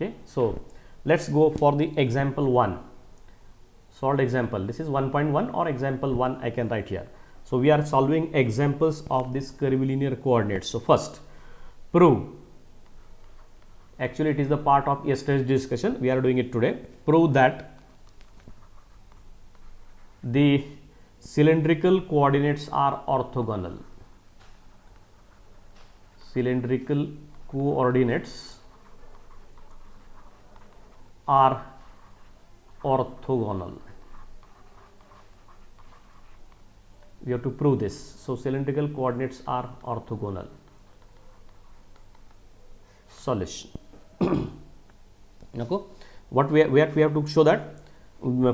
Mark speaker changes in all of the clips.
Speaker 1: Okay, so let's go for the example 1. Solved example. This is 1.1 or example 1 I can write here. So we are solving examples of this curvilinear coordinates. So first, prove. Actually, it is the part of yesterday's discussion. We are doing it today. Prove that the cylindrical coordinates are orthogonal. Cylindrical coordinates are orthogonal. We have to prove this. So cylindrical coordinates are orthogonal. Solution. Okay, what we have to show that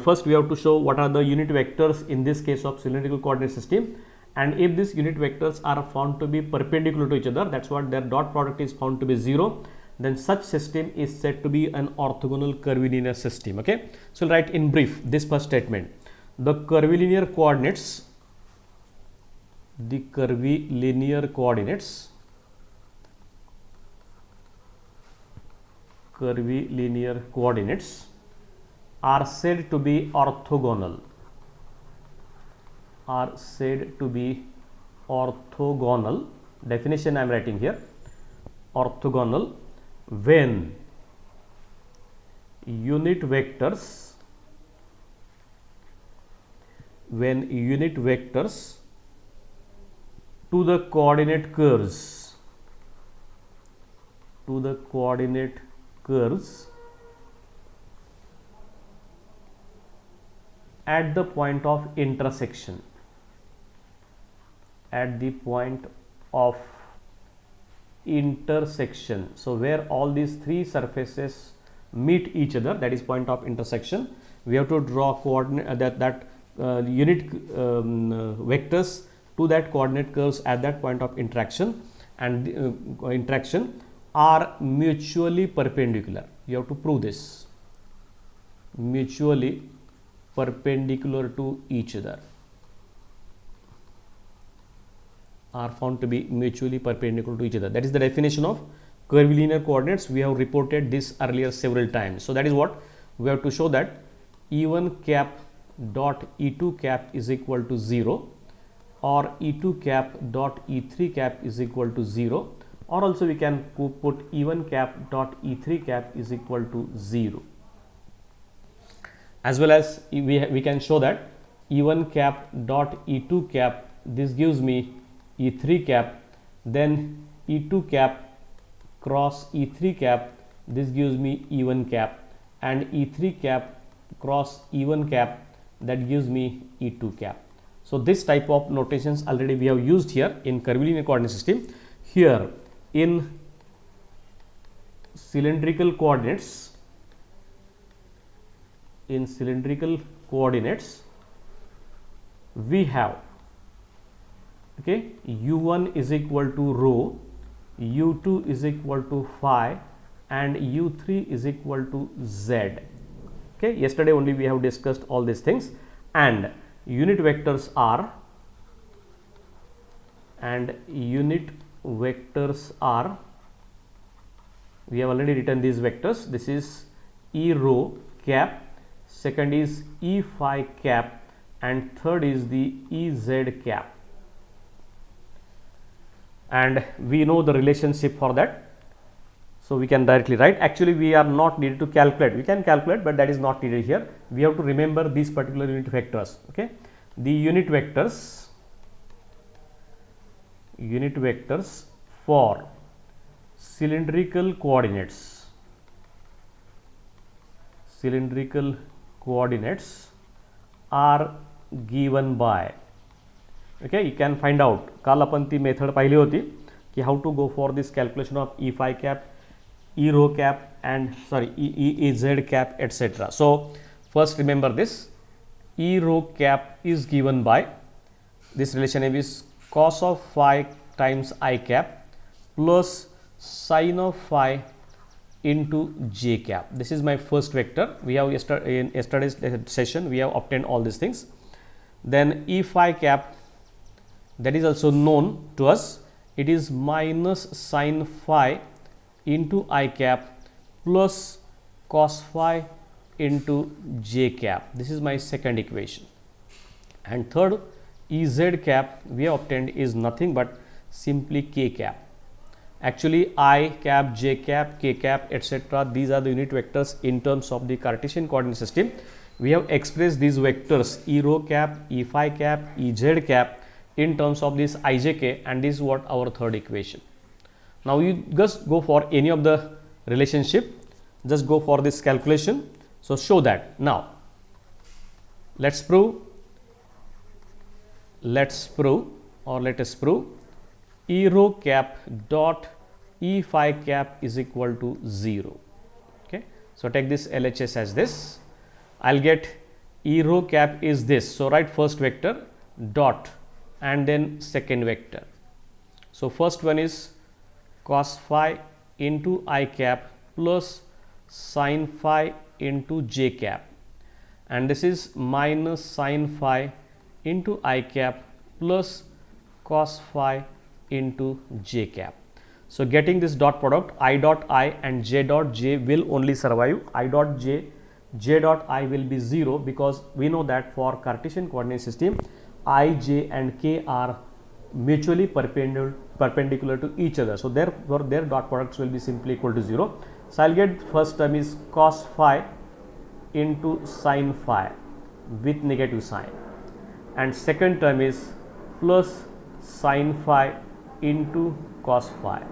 Speaker 1: first we have to show what are the unit vectors in this case of cylindrical coordinate system, and if these unit vectors are found to be perpendicular to each other, that's what their dot product is found to be 0, then such system is said to be an orthogonal curvilinear system. Okay, so write in brief this first statement: the curvilinear coordinates are said to be orthogonal. Definition I am writing here: orthogonal when unit vectors to the coordinate curves at the point of intersection. So where all these three surfaces meet each other, that is point of intersection, we have to draw coordinate unit vectors to that coordinate curves at that point of interaction, and interaction are mutually perpendicular. You have to prove this: mutually perpendicular to each other, are found to be mutually perpendicular to each other. That is the definition of curvilinear coordinates. We have reported this earlier several times. So that is what we have to show, that E1 cap dot E2 cap is equal to 0, or E2 cap dot E3 cap is equal to 0, or also we can put E1 cap dot E3 cap is equal to 0. As well as we can show that E1 cap dot E2 cap, this gives me E3 cap, then E2 cap cross E3 cap, this gives me E1 cap, and E3 cap cross E1 cap, that gives me E2 cap. So this type of notations already we have used here in curvilinear coordinate system. Here in cylindrical coordinates, we have, okay, U1 is equal to rho, U2 is equal to phi, and U3 is equal to z. Okay, yesterday only we have discussed all these things, and unit vectors are we have already written these vectors. This is E rho cap, second is E phi cap, and third is the Ez cap, and we know the relationship for that, so we can directly write. Actually we are not needed to calculate, we can calculate, but that is not needed here. We have to remember these particular unit vectors. Okay, the unit vectors for cylindrical coordinates are given by, okay, you can find out. काल आपण ती method पाहिली होती की how to go for this calculation of E phi cap, E rho cap, and Ez cap, etc. So first remember this: E rho cap is given by, this relation is cos of phi times I cap plus sin of phi into j cap. This is my first vector. We have in yesterday's session we have obtained all these things. Then E phi cap, that is also known to us. It is minus sin phi into I cap plus cos phi into j cap. This is my second equation. And third, Ez cap we have obtained is nothing but simply k cap. Actually, I cap, j cap, k cap, etc. these are the unit vectors in terms of the Cartesian coordinate system. We have expressed these vectors E rho cap, E phi cap, Ez cap in terms of this ijk, and this is what our third equation. Now you just go for any of the relationship, just go for this calculation. So show that. Now let's prove or let us prove E rho cap dot E phi cap is equal to 0. Okay, so take this LHS as this. I'll get E rho cap is this. So write first vector dot and then second vector. So first one is cos phi into I cap plus sin phi into j cap, and this is minus sin phi into I cap plus cos phi into j cap. So getting this dot product, I dot I and j dot j will only survive. I dot j, j dot I will be 0, because we know that for Cartesian coordinate system I, j and k are mutually perpendicular to each other. So therefore their dot products will be simply equal to 0. So I'll get first term is cos phi into sin phi with negative sign, and second term is plus sin phi into cos phi.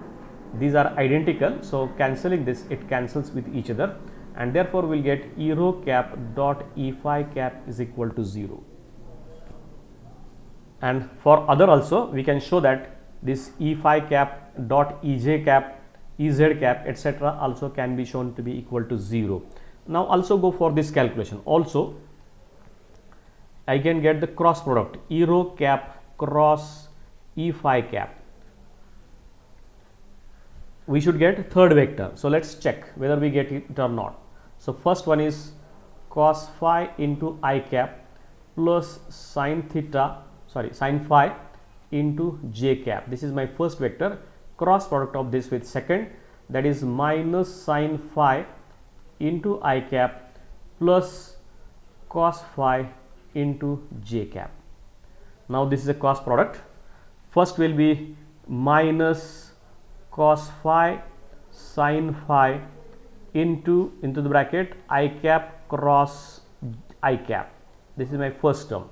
Speaker 1: These are identical, so cancelling this, it cancels with each other, and therefore we'll get E rho cap dot E phi cap is equal to 0. And for other also we can show that this E phi cap dot EJ cap, EZ cap, etc. also can be shown to be equal to 0. Now also go for this calculation. Also I can get the cross product E rho cap cross E phi cap. We should get third vector. So let's check whether we get it or not. So first one is cos phi into I cap plus sin phi into j cap. This is my first vector. Cross product of this with second, that is minus sin phi into I cap plus cos phi into j cap. Now this is a cross product. First will be minus cos phi sin phi into the bracket I cap cross I cap. This is my first term.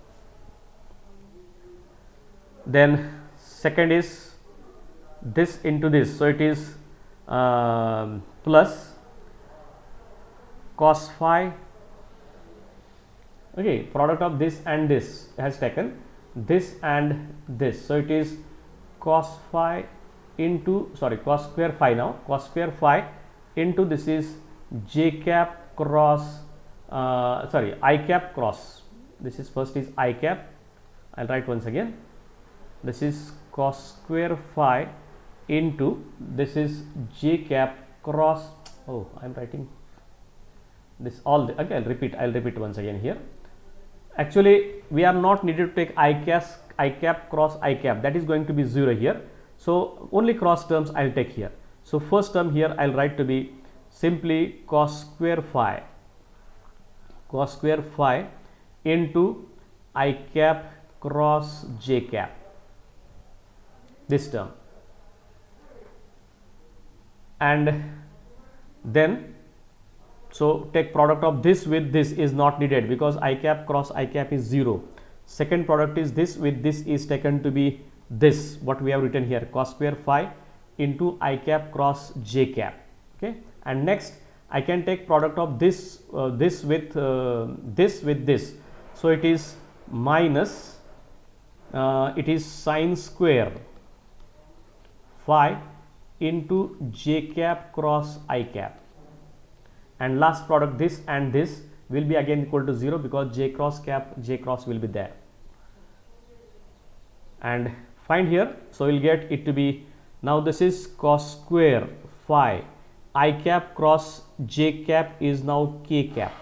Speaker 1: Then second is this into this, so it is plus cos phi, okay, product of this and this has taken this and this, so it is cos phi into cos square phi, now cos square phi into this is j cap cross I cap cross, this is first is I cap, I'll write once again, this is cos square phi into this is j cap cross, oh I am writing this all the, okay, I'll repeat once again here. Actually we are not needed to take I cap cross I cap, that is going to be 0 here, so only cross terms I'll take here. So first term here I'll write to be simply cos square phi into I cap cross j cap, this term, and then so take product of this with this is not needed because I cap cross I cap is 0. Second product is this with this is taken to be this, what we have written here, cos square phi into I cap cross j cap. Okay, and next I can take product of this this with this, so it is minus it is sin square phi into j cap cross I cap, and last product this and this will be again equal to 0 because j cross cap, j cross will be there, and find here. So we'll get it to be, now this is cos square phi I cap cross j cap is now k cap,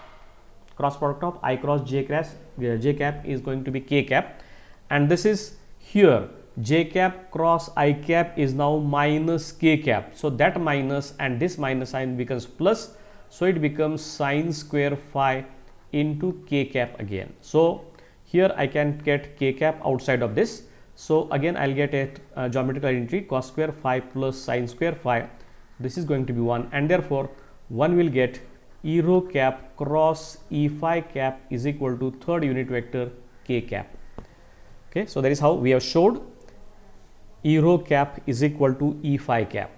Speaker 1: cross product of I cross j cap is going to be k cap, and this is here j cap cross I cap is now minus k cap. So that minus and this minus sign becomes plus. So it becomes sine square phi into k cap again. So here I can get k cap outside of this. So again I'll get a geometrical identity cos square phi plus sine square phi. This is going to be 1, and therefore one will get E rho cap cross E phi cap is equal to third unit vector k cap. Okay, so that is how we have showed E rho cap is equal to E phi cap.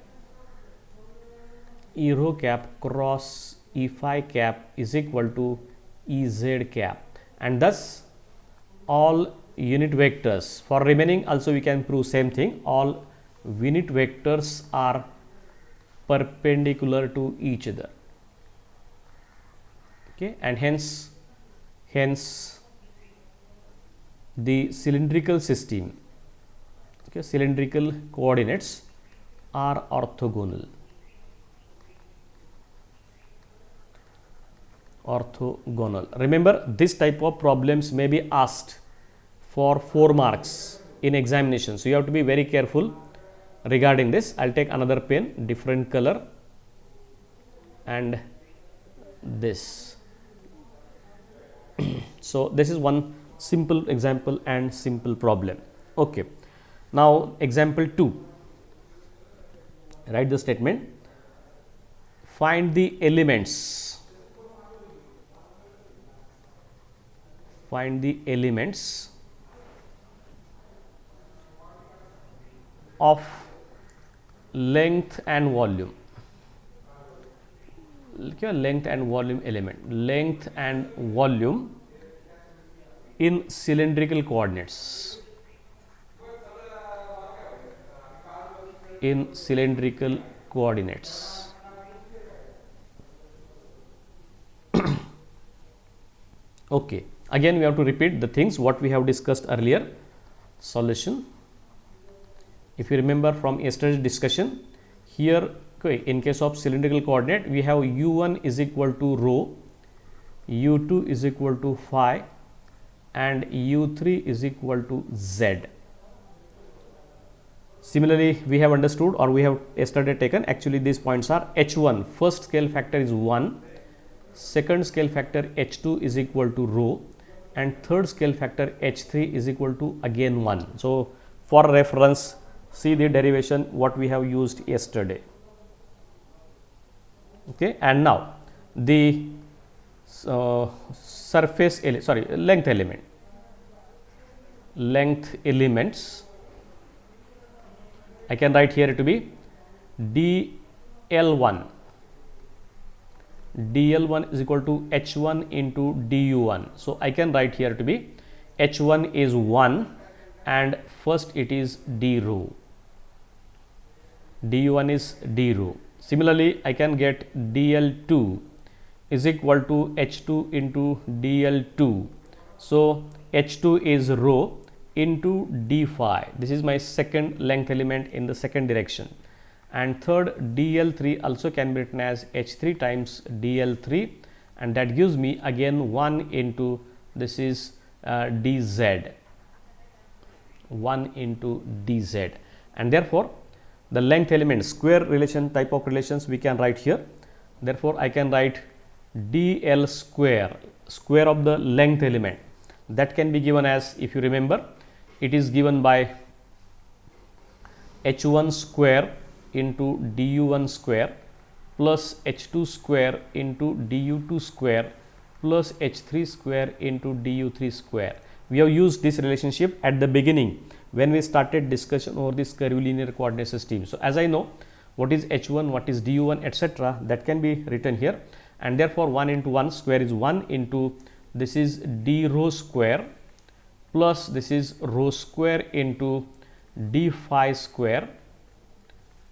Speaker 1: E rho cap cross E phi cap is equal to Ez cap, and thus all unit vectors for remaining also we can prove same thing. All unit vectors are perpendicular to each other. Okay, and hence the cylindrical system, okay, cylindrical coordinates are orthogonal. Remember, this type of problems may be asked for 4 marks in examination, so you have to be very careful regarding this. I'll take another pen, different color, and this. So this is one simple example and simple problem. Okay, now example 2. Write the statement. Find the elements. Find the elements of length and volume. Okay, length and volume element. Length and volume in cylindrical coordinates. In cylindrical coordinates. Okay, again we have to repeat the things what we have discussed earlier. Solution. If you remember from yesterday's discussion, here okay, in case of cylindrical coordinate we have u1 is equal to rho, u2 is equal to phi, and u3 is equal to z. Similarly, we have understood, or we have yesterday taken, actually these points are h1, first scale factor is 1, second scale factor h2 is equal to rho, and third scale factor h3 is equal to again 1. So for reference, see the derivation what we have used yesterday. Okay, and now the length element. Length elements, I can write here to be dl1. dl1 is equal to h1 into du1. So I can write here to be h1 is 1 and first it is d rho. du1 is d rho. Similarly, I can get dl2 is equal to h2 into dl2. So h2 is rho into d phi. This is my second length element in the second direction. And third, dl3 also can be written as h3 times dl3, and that gives me again 1 into this is dz, 1 into dz, and therefore the length element square relation type of relations we can write here. Therefore I can write dl square, square of the length element, that can be given as, if you remember, it is given by h1 square into du1 square plus h2 square into du2 square plus h3 square into du3 square. We have used this relationship at the beginning when we started discussion over this curvilinear coordinate system. So as I know what is h1, what is du1, etc., that can be written here, and therefore 1 into 1 square is 1 into this is d rho square plus this is rho square into d phi square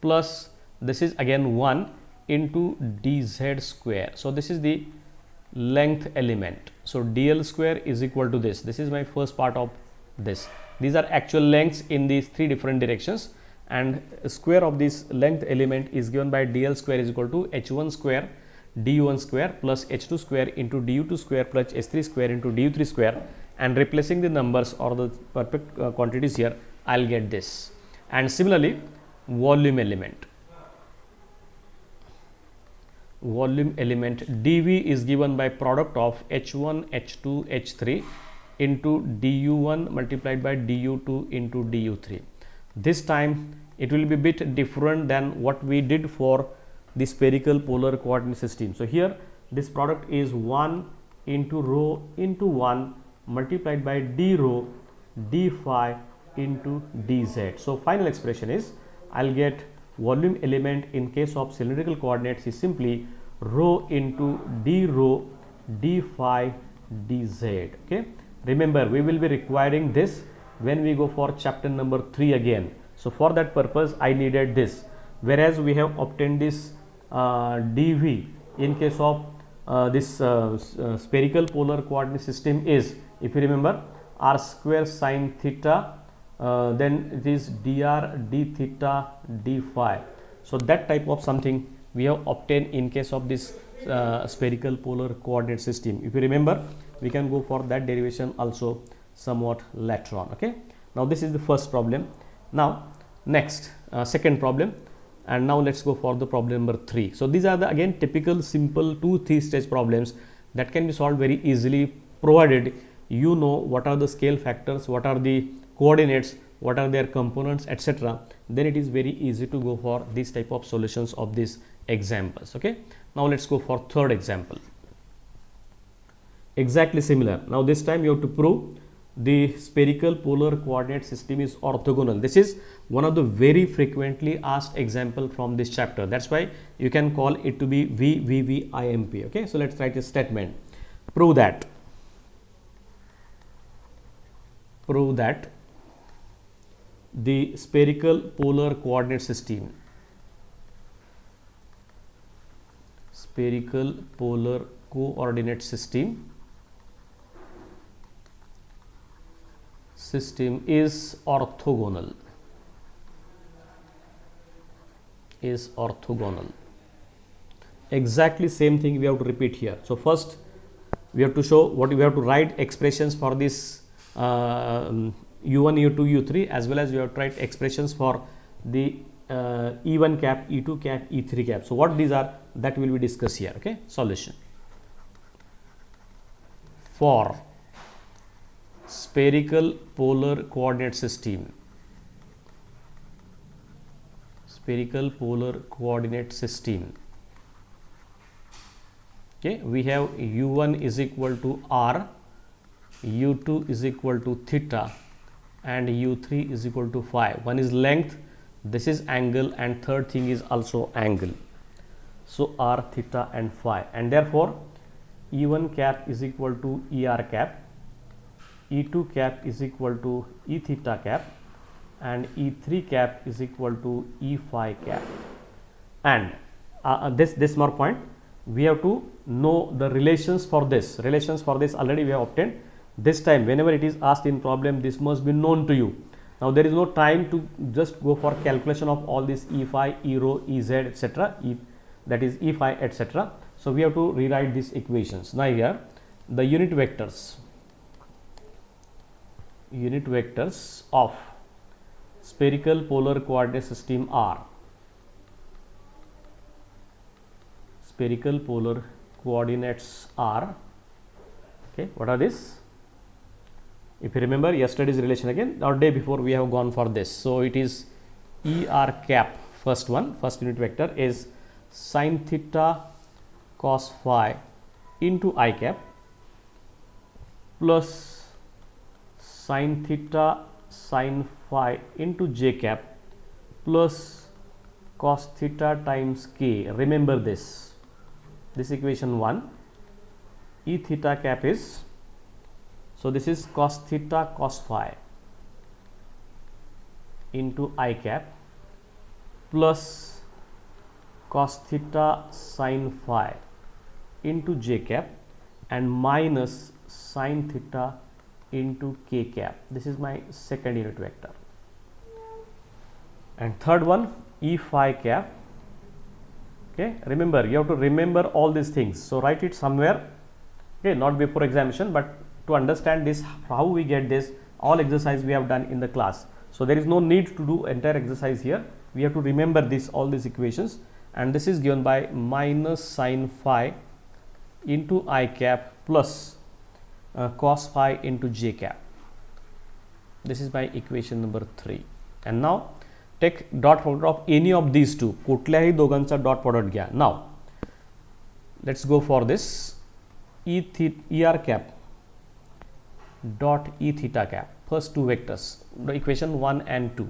Speaker 1: plus this is again 1 into dz square. So this is the length element. So dl square is equal to this. This is my first part of this. These are actual lengths in these 3 different directions, and square of this length element is given by dl square is equal to h1 square du1 square plus h2 square into du2 square plus h3 square into du3 square, and replacing the numbers or the perfect quantities here, I'll get this. And similarly, volume element. Volume element dV is given by product of H1, H2, H3 into du1 multiplied by du2 into du3. This time it will be a bit different than what we did for the spherical polar coordinate system. So here this product is 1 into rho into 1 multiplied by d rho d phi into dz. So final expression is, I'll get volume element in case of cylindrical coordinates is simply rho into d rho d phi dz. Okay, remember we will be requiring this when we go for chapter number 3 again. So for that purpose I needed this, whereas we have obtained this dv in case of this spherical polar coordinate system is, if you remember, r square sine theta, then it is dr d theta d phi. So that type of something we have obtained in case of this spherical polar coordinate system. If you remember, we can go for that derivation also somewhat later on. Okay, now this is the first problem. Now next second problem, and now let's go for the problem number 3. So these are the again typical simple 2-3 stage problems that can be solved very easily, provided you know what are the scale factors, what are the coordinates, what are their components, etc. Then it is very easy to go for this type of solutions of these examples. Okay, now let's go for third example. Exactly similar. Now this time you have to prove the spherical polar coordinate system is orthogonal. This is one of the very frequently asked example from this chapter. That's why you can call it to be VVVIMP. Okay, so let's write a statement. Prove that the spherical polar coordinate system is orthogonal. Exactly same thing we have to repeat here. So first we have to show what we have to write expressions for this u1, u2, u3, as well as we have to write expressions for the e1 cap, e2 cap, e3 cap. So what these are, that will be discussed here. Okay, solution for spherical polar coordinate system. Okay, we have u1 is equal to r, u2 is equal to theta, and u3 is equal to phi. One is length, this is angle, and third thing is also angle. So r, theta and phi, and therefore e1 cap is equal to er cap, e2 cap is equal to e theta cap, and e3 cap is equal to e phi cap. And this more point, we have to know the relations for this. Already we have obtained. This time whenever it is asked in problem, this must be known to you. Now there is no time to just go for calculation of all this e phi, e rho, ez, etc. That is e phi, etc. So we have to rewrite these equations. Now here the unit vectors of spherical polar coordinate system are okay, what are these? If you remember yesterday's relation again, or day before we have gone for this. So it is er cap, first unit vector is sin theta cos phi into I cap plus sin theta sin phi into j cap plus cos theta times k. Remember this equation 1. E theta cap is, so this is cos theta cos phi into I cap plus cos theta sin phi into j cap and minus sin theta into k cap. This is my second unit vector. And third one, e phi cap. Okay, remember, you have to remember all these things. So write it somewhere. Okay, not before examination, but to understand this, how we get this, all exercise we have done in the class. So there is no need to do entire exercise here. We have to remember this, all these equations, and this is given by minus sin phi into I cap plus cos phi into j cap. This is my equation number 3. And now take dot product of any of these two. कुठल्याही दोघांचा dot product घ्या. Now let's go for this er cap dot e theta cap. First two vectors, the equation 1 and 2.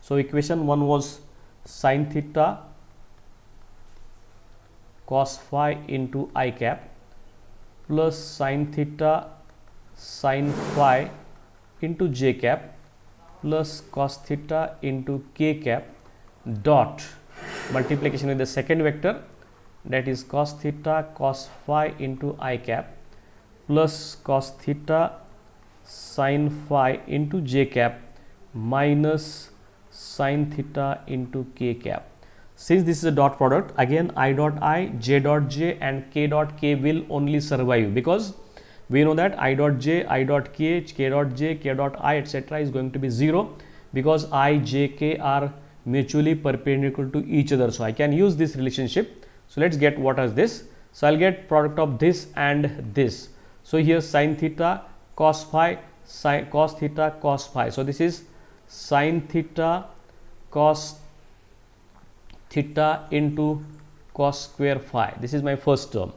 Speaker 1: So equation 1 was sin theta cos phi into I cap plus sin theta sin phi into j cap plus cos theta into k cap dot multiplication with the second vector, that is cos theta cos phi into I cap plus cos theta sin phi into j cap minus sin theta into k cap. Since this is a dot product, again I dot I, j dot j and k dot k will only survive, because we know that I dot j, I dot k, k dot j, k dot I, etc. is going to be 0, because I, j, k are mutually perpendicular to each other. So I can use this relationship. So let's get what is this. So I'll get product of this and this. So here sin theta cos phi, cos theta cos phi. So this is sin theta cos theta into cos square phi. This is my first term,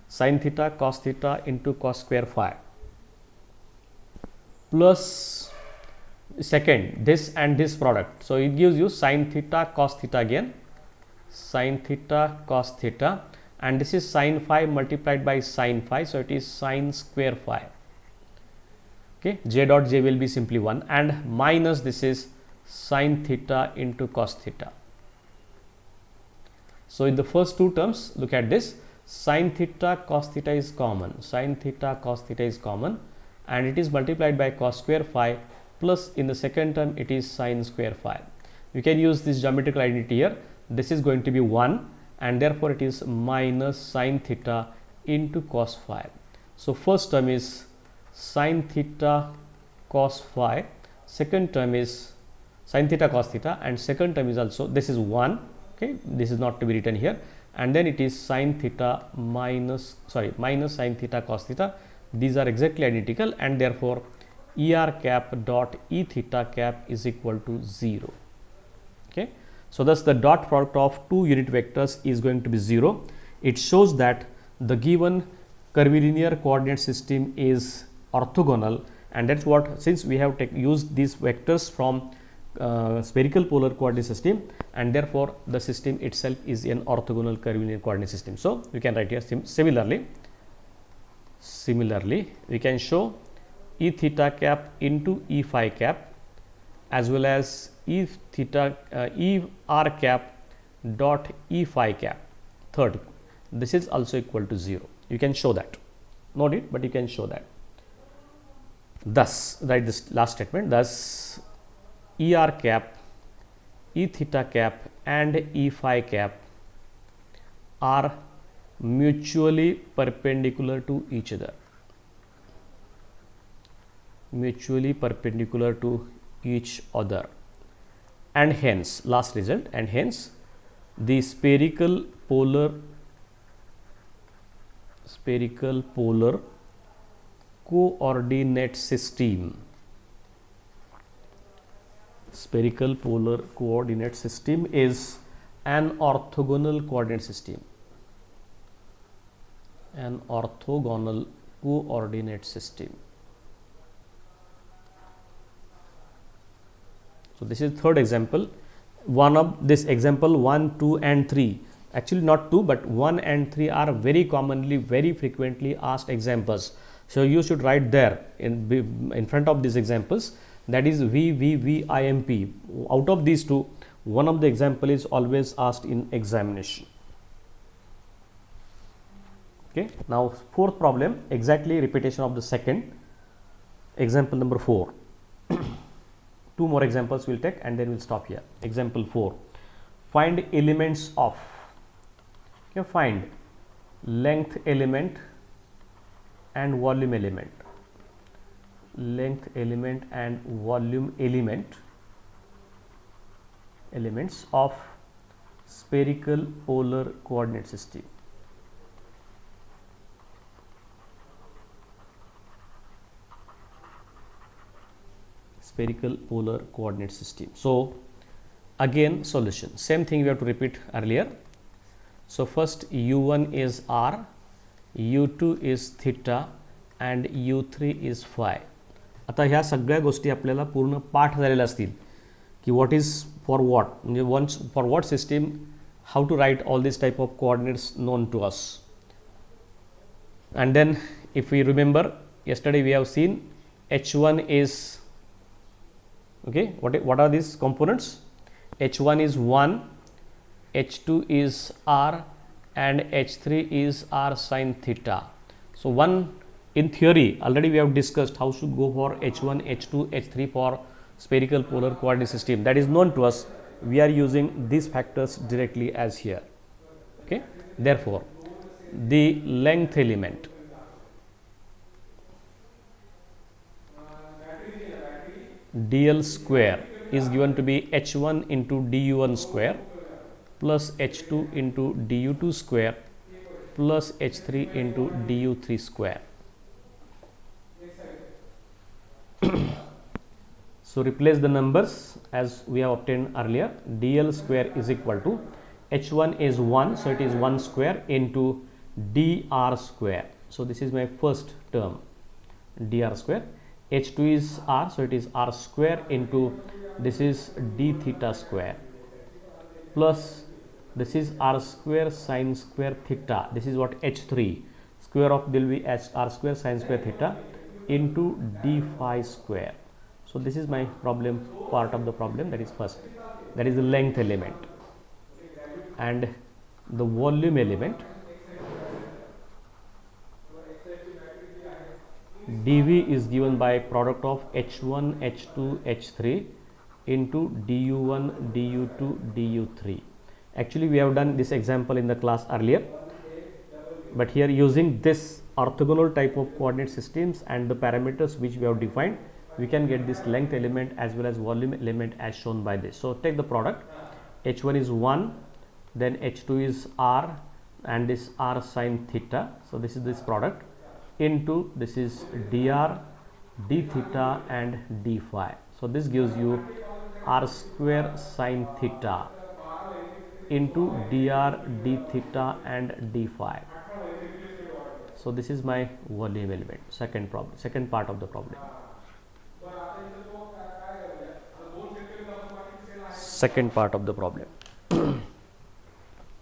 Speaker 1: sin theta cos theta into cos square phi, plus second this and this product. So it gives you sin theta cos theta again, sin theta cos theta, and this is sin phi multiplied by sin phi. So it is sin square phi. Okay, j dot j will be simply 1, and minus this is sin theta into cos theta. So in the first two terms, look at this, sin theta cos theta is common, sin theta cos theta is common, and it is multiplied by cos square phi, plus in the second term it is sin square phi. You can use this geometrical identity here. This is going to be 1, and therefore it is minus sin theta into cos phi. So first term is sin theta cos phi, second term is sin theta cos theta, and second term is also, this is 1. Okay, this is not to be written here, and then it is sin theta minus sin theta cos theta. These are exactly identical, and therefore er cap dot e theta cap is equal to 0. Okay, so thus the dot product of two unit vectors is going to be 0. It shows that the given curvilinear coordinate system is orthogonal, and that's what, since we have used these vectors from spherical polar coordinate system, and therefore the system itself is an orthogonal curvilinear coordinate system. So you can write here similarly we can show e theta cap into e phi cap, as well as e r cap dot e phi cap. Third, this is also equal to 0. You can show that, not it, but you can show that. Thus write this last statement, thus er cap, e theta cap and e phi cap are mutually perpendicular to each other, and hence, last result, and hence the spherical polar coordinate system is an orthogonal coordinate system. So this is third example. One of this example 1, 2 and 3, actually not 2 but 1 and 3 are very commonly, very frequently asked examples. So you should write there in front of these examples, that is V, V, V, I, M, P. Out of these two, one of the example is always asked in examination. Okay, now fourth problem, exactly repetition of the second, example number 4. Two more examples we'll take and then we'll stop here. Example 4, find elements of, okay, find length element and volume element, length element and volume element elements of spherical polar coordinate system. Spherical polar coordinate system. So again solution, same thing we have to repeat earlier. So first u1 is r, u2 is theta and u3 is phi. आता ह्या सगळ्या गोष्टी आपल्याला पूर्ण पाठ झालेल्या असतील की व्हॉट इज फॉर व्हॉट, म्हणजे once for what system, how to write all this type of coordinates known to us. And then if we remember, yesterday we have seen h1 is, okay, what are these components? h1 is 1, h2 is r and h3 is r sin theta. So one, in theory already we have discussed how should go for h1, h2, h3 for spherical polar coordinate system, that is known to us. We are using these factors directly as here. Okay, therefore the length element dl square is given to be h1 into du1 square plus h2 into du2 square plus h3 into du3 square. So replace the numbers as we have obtained earlier. dl square is equal to h1 is 1, so it is 1 square into dr square. So this is my first term, dr square. h2 is r, so it is r square into this is d theta square plus this is r square sin square theta. This is what h3 square of will be h r square sin square theta into d phi square. So this is my problem, part of the problem, that is first, that is the length element. And the volume element dv is given by product of h1 h2 h3 into du1 du2 du3. Actually we have done this example in the class earlier, but here using this orthogonal type of coordinate systems and the parameters which we have defined, we can get this length element as well as volume element as shown by this. So take the product, h1 is 1, then h2 is r and this r sin theta. So this is this product into this is dr, d theta and d phi. So this gives you r square sin theta into dr, d theta and d phi. So this is my volume element, second problem, second part of the problem. Second part of the problem.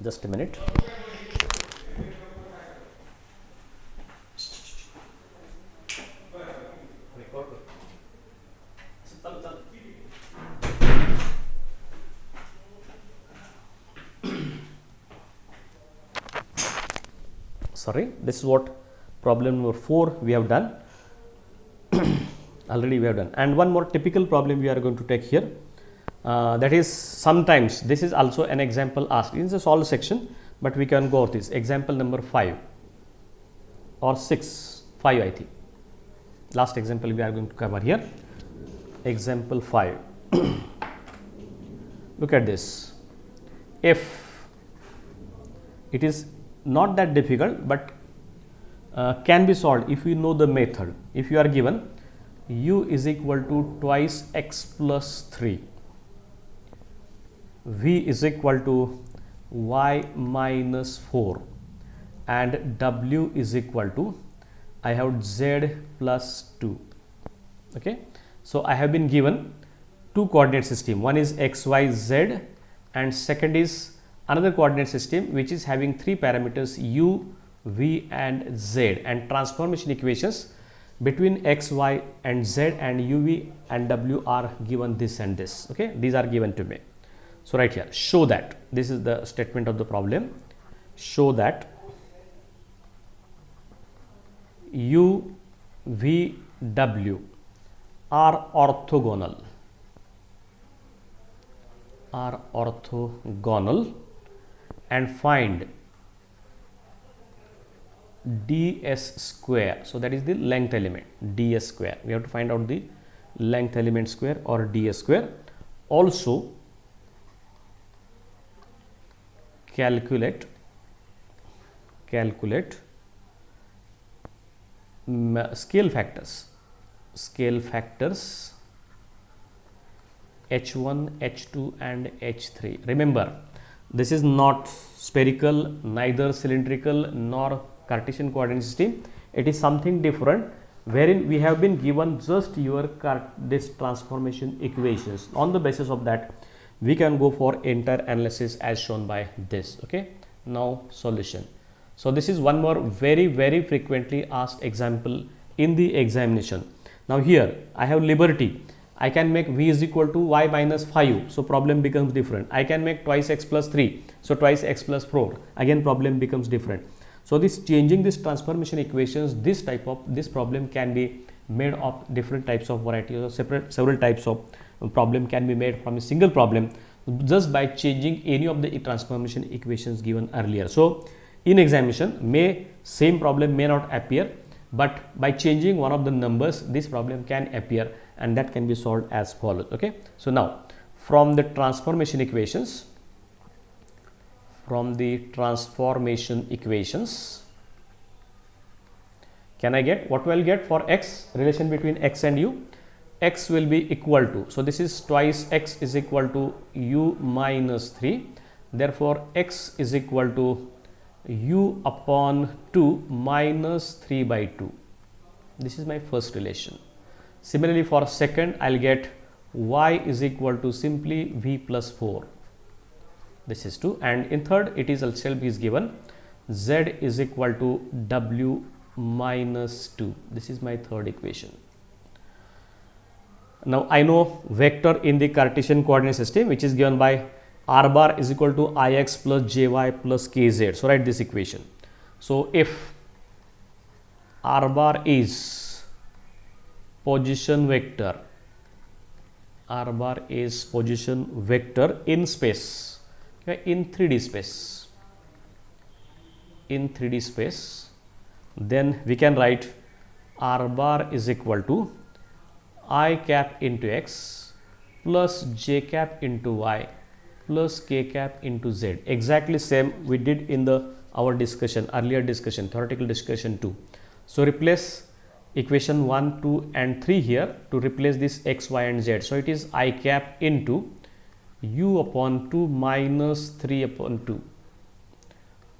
Speaker 1: Just a minute. Sorry, this is what problem number 4 we have done. Already we have done. And one more typical problem we are going to take here. That is, sometimes this is also an example asked in the solve section, but we can go with this example number 5 or 6, 5 I think. Last example we are going to cover here. Example 5. Look at this. If it is not that difficult, but can be solved if you know the method. If you are given u is equal to twice x plus 3, v is equal to y minus 4 and w is equal to, I have z plus 2. Okay, so I have been given two coordinate system, one is x y z and second is another coordinate system which is having three parameters u, v and z, and transformation equations between x, y and z and u, v and w are given this and this. Okay, these are given to me. So right here, show that, this is the statement of the problem, show that u, v, w are orthogonal and find ds square. So that is the length element, ds square. We have to find out the length element square or ds square. Also calculate scale factors h1, h2 and h3. Remember, this is not spherical, neither cylindrical nor Cartesian coordinate system. It is something different, wherein we have been given just this transformation equations. On the basis of that, we can go for entire analysis as shown by this. Okay, now solution. So this is one more very frequently asked example in the examination. Now here I have liberty. I can make v is equal to y minus 5, so problem becomes different. I can make twice x plus 3, so twice x plus 4, again problem becomes different. So this changing this transformation equations, this problem can be made of different types of varieties, or several types of problem can be made from a single problem just by changing any of the transformation equations given earlier. So in examination, same problem may not appear, but by changing one of the numbers, this problem can appear, and that can be solved as follows. Okay, so now from the transformation equations, can I get what will get for x, relation between x and u? X will be equal to, so this is twice x is equal to u minus 3, therefore x is equal to u upon 2 minus 3 by 2. This is my first relation. Similarly, for second, I'll get y is equal to simply v plus 4. This is 2, and in third, it is itself is given z is equal to w minus 2. This is my third equation. Now I know vector in the Cartesian coordinate system, which is given by r bar is equal to ix plus jy plus kz. So write this equation. So if r bar is position vector, in space, okay, in 3D space, then we can write r bar is equal to I cap into x plus j cap into y plus k cap into z. Exactly same we did in our earlier discussion, theoretical discussion 2. So replace equation 1, 2 and 3 here to replace this x, y and z. So it is I cap into u upon 2 minus 3 upon 2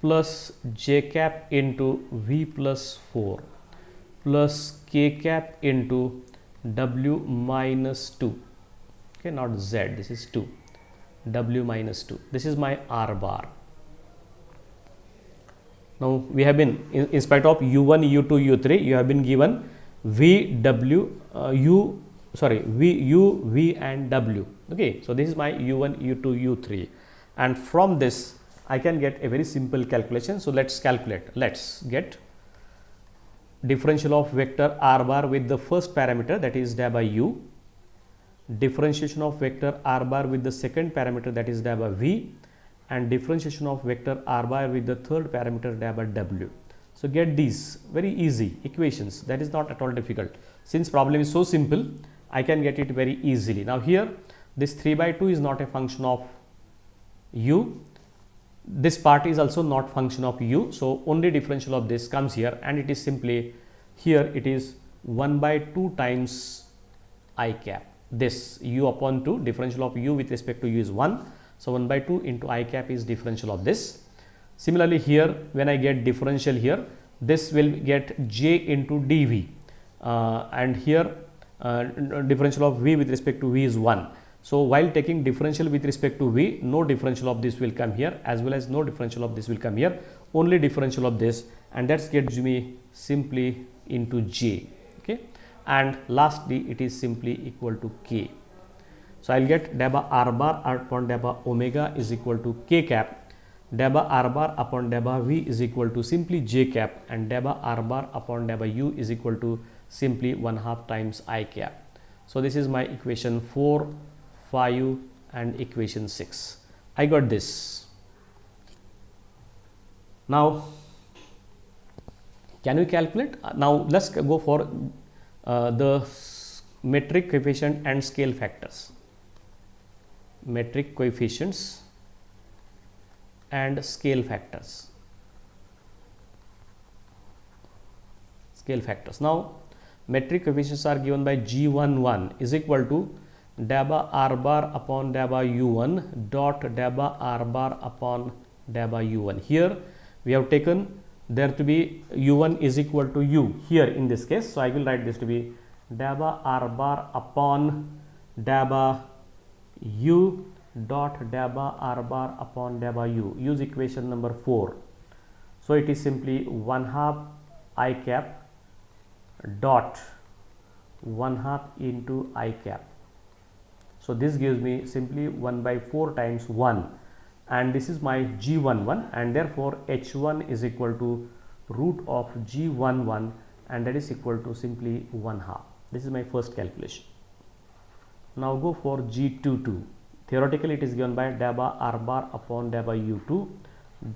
Speaker 1: plus j cap into v plus 4 plus k cap into w minus 2. Okay, not z, this is 2, w minus 2. This is my r bar. Now we have been, in spite of u1, u2, u3, you have been given v, w, u v and w. Okay, so this is my u1, u2, u3, and from this I can get a very simple calculation. So let's calculate. Let's get differential of vector r bar with the first parameter, that is dA by u, differentiation of vector r bar with the second parameter, that is dA by v, and differentiation of vector r bar with the third parameter, dA by w. So get these very easy equations, that is not at all difficult. Since problem is so simple, I can get it very easily. Now here this 3 by 2 is not a function of u, this part is also not function of u, so only differential of this comes here, and it is simply, here it is 1 by 2 times I cap. This u upon 2, differential of u with respect to u is 1, so 1 by 2 into I cap is differential of this. Similarly here, when I get differential here, this will get j into dv, and here differential of v with respect to v is 1. So while taking differential with respect to v, no differential of this will come here, as well as no differential of this will come here, only differential of this, and that gets me simply into j. Okay, and lastly it is simply equal to k. So I'll get dA by r bar upon dA by omega is equal to k cap, dA by r bar upon dA by v is equal to simply j cap, and dA by r bar upon dA by u is equal to simply 1/2 times I cap. So this is my equation 4, 5 and equation 6. I got this. Now can we calculate? Now let's go for the metric coefficient and scale factors. Metric coefficients and scale factors. Now metric coefficients are given by G11 is equal to dabba r bar upon dabba u1 dot dabba r bar upon dabba u1. Here we have taken there to be u1 is equal to u here in this case. So I will write this to be dabba r bar upon dabba u dot dabba r bar upon dabba u. Use equation number 4. So it is simply 1/2 I cap dot 1/2 into I cap. So this gives me simply 1/4 times 1, and this is my G11, and therefore H1 is equal to root of G11, and that is equal to simply 1/2. This is my first calculation. Now go for G22. Theoretically it is given by dabba r bar upon dabba u2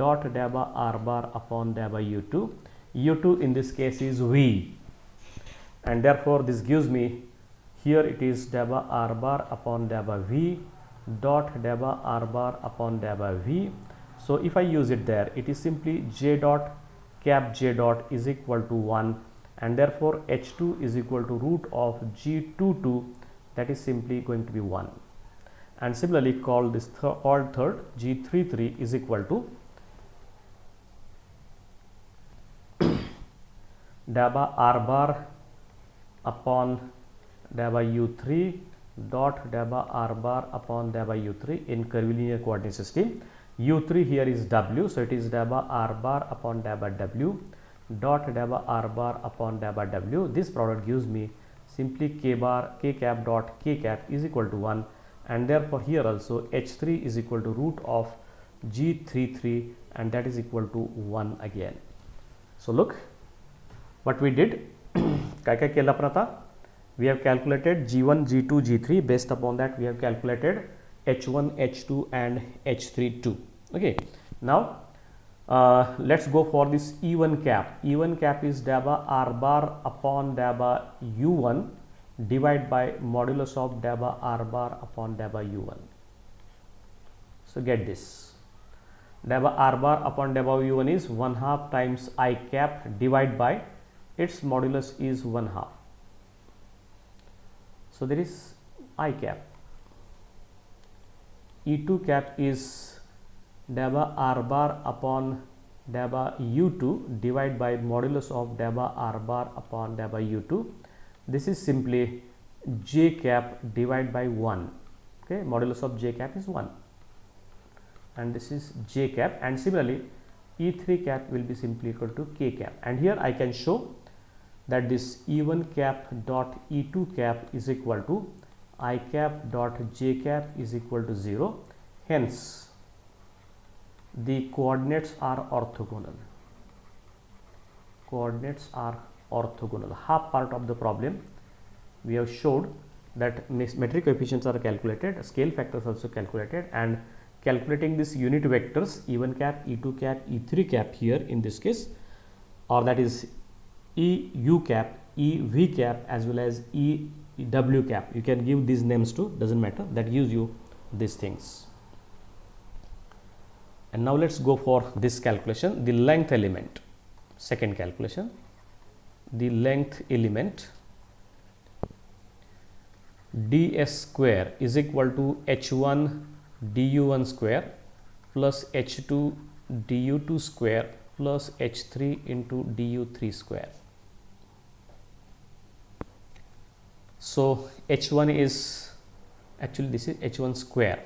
Speaker 1: dot dabba r bar upon dabba u2. u2 in this case is V, and therefore this gives me here it is dabba r bar upon dabba V dot dabba r bar upon dabba V. So if I use it there, it is simply j dot cap j dot is equal to 1, and therefore H2 is equal to root of G22, that is simply going to be 1. And similarly call this third G33 is equal to dabba r bar upon dabba u3 dot dabba r bar upon dabba u3 in curvilinear coordinate system. u3 here is w, so it is dabba r bar upon dabba w dot dabba r bar upon dabba w. This product gives me simply k cap dot k cap is equal to 1, and therefore here also H3 is equal to root of G33, and that is equal to 1 again. So look what we did. काय केलं आपण आता? We have calculated G1, G2, G3. Based upon that, we have calculated H1, H2, and H3 too. Okay. Now let's go for this E1 cap. E1 cap is dabba r bar upon dabba u1 divided by modulus of dabba r bar upon dabba u1. So get this. Dabba r bar upon dabba u1 is 1/2 times I cap divided by its modulus is 1/2. So there is I cap. E2 cap is dabba r bar upon dabba u2 divided by modulus of dabba r bar upon dabba u2. This is simply j cap divided by 1. Okay, modulus of j cap is 1, and this is j cap, and similarly E3 cap will be simply equal to k cap, and here I can show that this E1 cap dot E2 cap is equal to I cap dot j cap is equal to 0. Hence the coordinates are orthogonal. Coordinates are orthogonal. Half part of the problem we have showed that metric coefficients are calculated, scale factors also calculated, and calculating this unit vectors E1 cap, E2 cap, E3 cap here in this case, or that is EU cap, EV cap as well as EW cap. You can give these names too, doesn't matter, that gives you these things. And now let's go for this calculation, the length element. Second calculation, the length element ds square is equal to h1 du1 square plus h2 du2 square plus h3 into du3 square. So h1 is actually this is h1 square,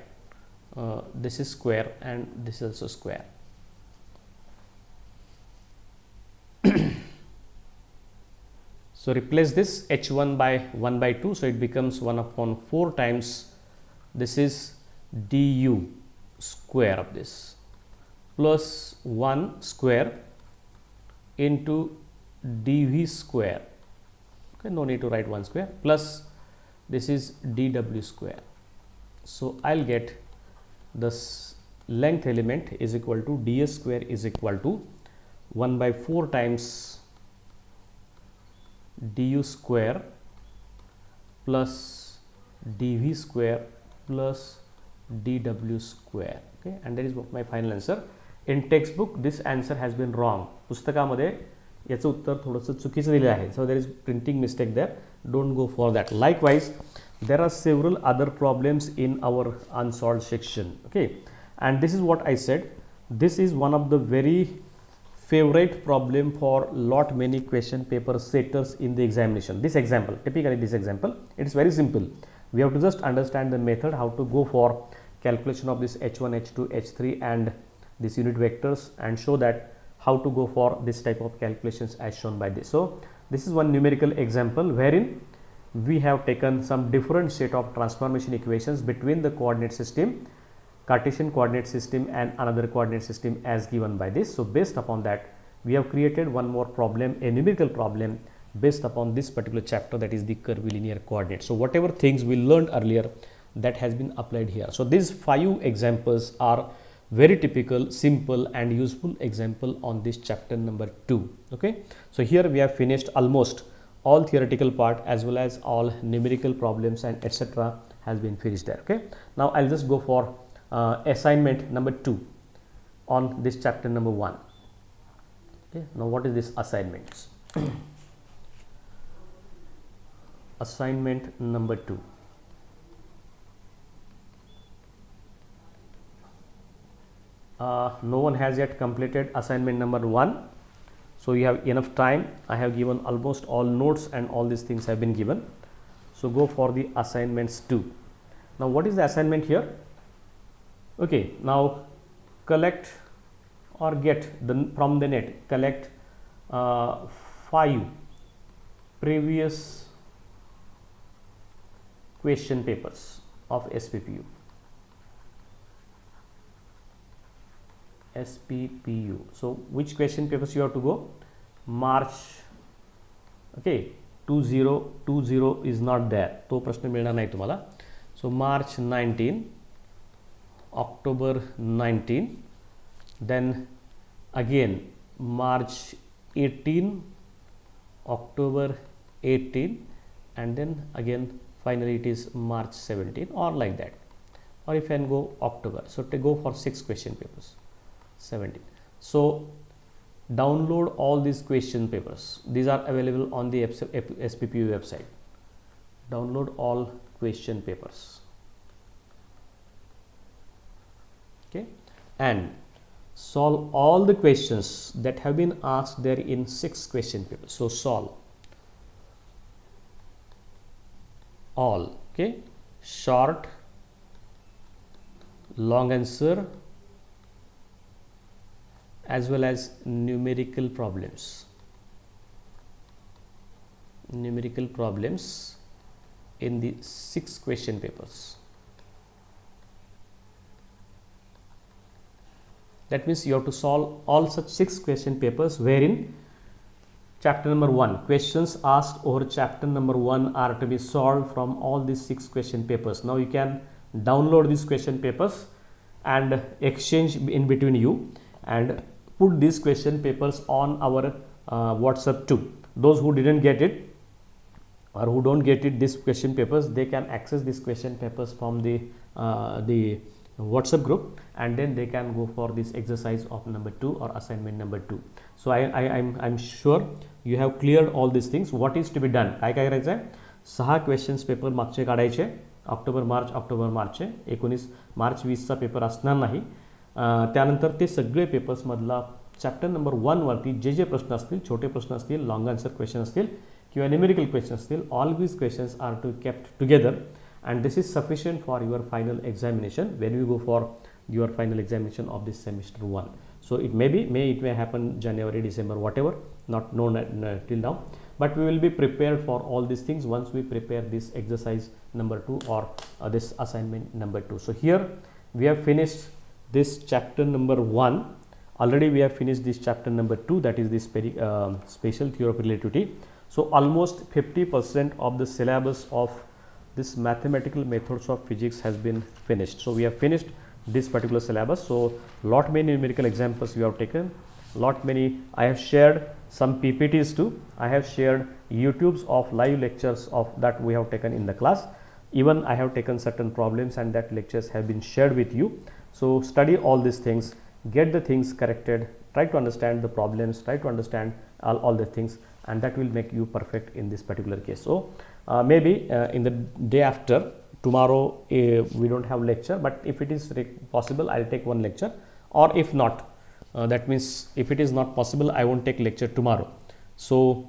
Speaker 1: this is square, and this is also square. So replace this h1 by 1 by 2, so it becomes 1/4 times this is du square of this plus 1 square into dv square. Okay, no need to write 1 square, plus this is dw square. So I'll get this length element is equal to ds square is equal to 1/4 times du square plus dv square plus dw square. Okay, and that is my final answer. In textbook this answer has been wrong. पुस्तकामध्ये याचं उत्तर थोडंसं चुकीचं दिलं आहे. So there is printing mistake there. Don't go for that. Likewise there are several other problems in our unsolved section. Okay, and this is what I said, this is one of the very favorite problem for lot many question paper setters in the examination. This example, typically this example, it is very simple. We have to just understand the method how to go for calculation of this h1 h2 h3 and this unit vectors, and show that how to go for this type of calculations as shown by this. So this is one numerical example wherein we have taken some different set of transformation equations between the coordinate system, Cartesian coordinate system and another coordinate system as given by this. So based upon that, we have created one more problem, a numerical problem based upon this particular chapter, that is the curvilinear coordinate. So whatever things we learned earlier, that has been applied here. So these 5 examples are very typical, simple and useful example on this chapter number 2. Okay, so here we have finished almost all theoretical part as well as all numerical problems and etc. has been finished there. Okay, now I'll just go for assignment number 2 on this chapter number 1. Okay, now what is this assignments? Assignment number 2. No one has yet completed assignment number 1. So you have enough time. I have given almost all notes and all these things have been given. So go for the assignments 2. Now what is the assignment here? Okay, now collect or get from the net, collect 5 previous question papers of SPPU. SPPU. So which question papers you have to go? March. Okay, 2020 is not there. तो प्रश्न मिळणार नाही तुम्हाला. So March 19, October 19, then again March 18, October 18, and then again finally it is March 17, or like that, or if you can go October. So to go for 6 question papers. 17. So download all these question papers. These are available on the SPPU website. Download all question papers. Okay, and solve all the questions that have been asked there in 6 question papers. So solve all. Okay, short, long answer, as well as numerical problems. Numerical problems in the 6 question papers. That means you have to solve all such 6 question papers, wherein chapter number 1, questions asked over chapter number 1 are to be solved from all these 6 question papers. Now you can download these question papers and exchange in between you, and put these question papers on our WhatsApp too. Those who didn't get it or who don't get it, these question papers, they can access these question papers from the WhatsApp group, and then they can go for this exercise of number 2 or assignment number 2. So I'm sure you have cleared all these things. What is to be done? काय करायचं आहे? 6 questions paper मागचे काढायचे. October मार्चचे. 19 मार्च 20चा paper असणार नाही. त्यानंतर ते सगळे पेपर्समधला चॅप्टर नंबर 1 वरती जे प्रश्न असतील, छोटे प्रश्न असतील, लॉंग आन्सर क्वेश्चन असतील किंवा न्यूमेरिकल क्वेश्चन असतील, all these questions are to kept together, and this is sufficient for your final examination when you go for your final examination of this semester 1. So it may happen January, December, whatever, not known till now, but we will be prepared for all these things once we prepare this exercise number 2 or this assignment number 2. So here we have finished this chapter number 1. Already we have finished this chapter number 2, that is this spatial theory of relativity. So almost 50% of the syllabus of this mathematical methods of physics has been finished. So we have finished this particular syllabus. So lot many numerical examples we have taken, lot many. I have shared some PPTs too. I have shared YouTubes of live lectures of that we have taken in the class. Even I have taken certain problems and that lectures have been shared with you. So study all these things get the things corrected, try to understand the problems, try to understand all the things, and that will make you perfect in this particular case. So maybe in the day after tomorrow we don't have lecture, but if it is possible I'll take one lecture, or if not, that means if it is not possible I won't take lecture tomorrow. So